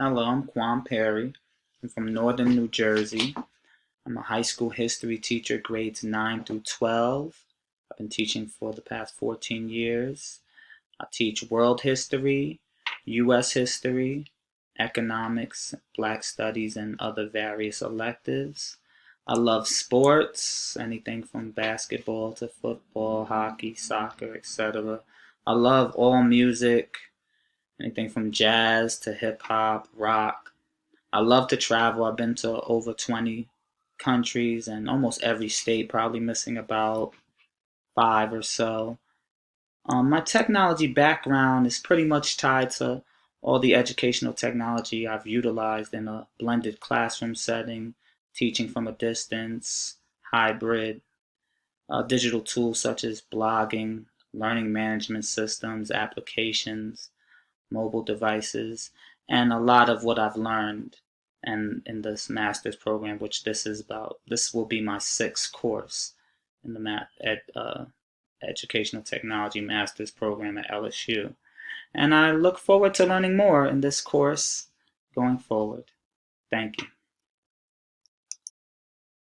Hello, I'm Quan Perry. I'm from Northern New Jersey. I'm a high school history teacher, grades 9 through 12. I've been teaching for the past 14 years. I teach world history, U.S. history, economics, black studies, and other various electives. I love sports, anything from basketball to football, hockey, soccer, etc. I love all music, anything from jazz to hip hop, rock. I love to travel. I've been to over 20 countries and almost every state, probably missing about five or so. My technology background is pretty much tied to all the educational technology I've utilized in a blended classroom setting, teaching from a distance, hybrid, digital tools such as blogging, learning management systems, applications, mobile devices, and a lot of what I've learned and in this master's program, which this will be my sixth course in the educational technology master's program at LSU. And I look forward to learning more in this course going forward. Thank you.